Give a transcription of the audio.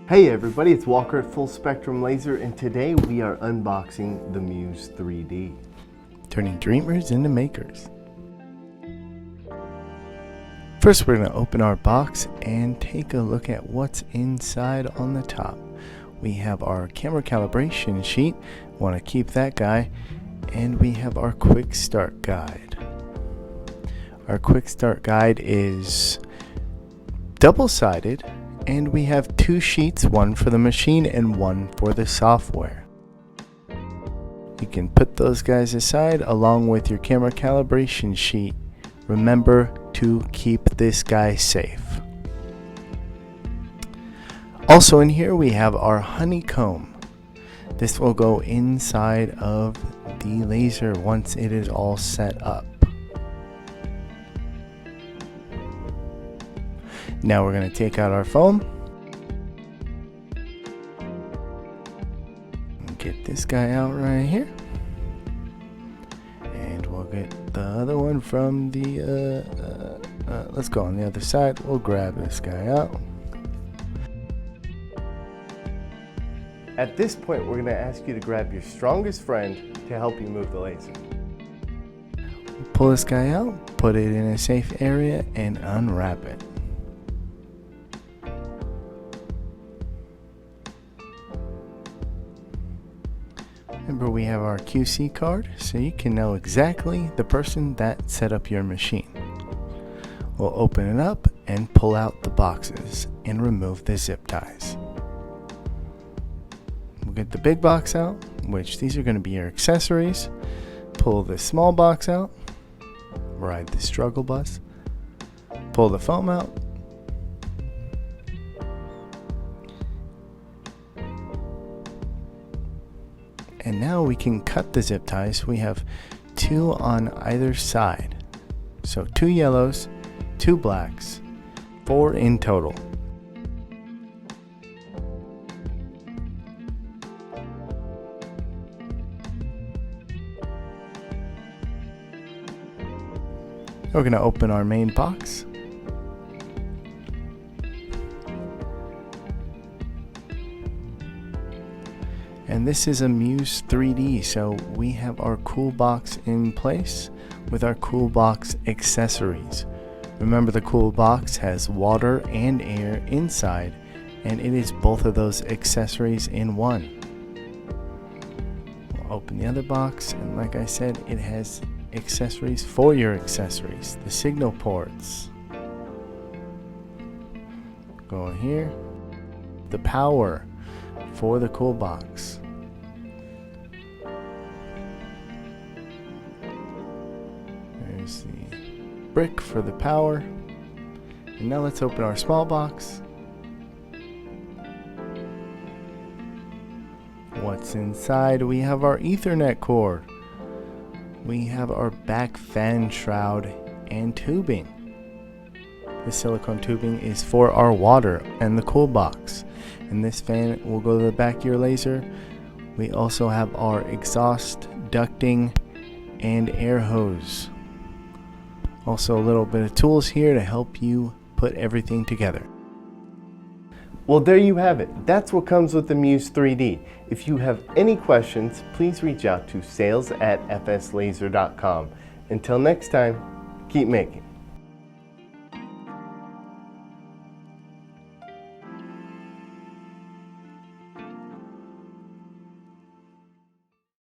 Hey everybody, it's Walker at Full Spectrum Laser, and today we are unboxing the Muse 3D. Turning dreamers into makers. First, we're going to open our box and take a look at what's inside on the top. We have our camera calibration sheet, want to keep that guy, and we have our quick start guide. Our quick start guide is double-sided, and we have two sheets, one for the machine and one for the software. You can put those guys aside along with your camera calibration sheet. Remember to keep this guy safe. Also in here we have our honeycomb. This will go inside of the laser once it is all set up. Now we're going to take out our foam and get this guy out right here, and we'll get the other one from the let's go on the other side. We'll grab this guy out. At this point, we're going to ask you to grab your strongest friend to help you move the laser. Pull this guy out, put it in a safe area, and unwrap it. Remember, we have our QC card, so you can know exactly the person that set up your machine. We'll open it up and pull out the boxes and remove the zip ties. We'll get the big box out, which these are going to be your accessories. Pull the small box out, ride the struggle bus, pull the foam out, and now we can cut the zip ties. We have two on either side. So 2 yellows, 2 blacks, 4 in total. We're going to open our main box. And this is a Muse 3D, so we have our cool box in place with our cool box accessories. Remember, the cool box has water and air inside, and it is both of those accessories in one. We'll open the other box, and like I said, it has accessories for your accessories. The signal ports go here, the power for the cool box. There's the brick for the power. And now let's open our small box. What's inside? We have our Ethernet cord. We have our back fan shroud and tubing. The silicone tubing is for our water and the cool box. And this fan will go to the back of your laser. We also have our exhaust, ducting, and air hose. Also a little bit of tools here to help you put everything together. Well, there you have it. That's what comes with the Muse 3D. If you have any questions, please reach out to sales@fslaser.com. Until next time, keep making.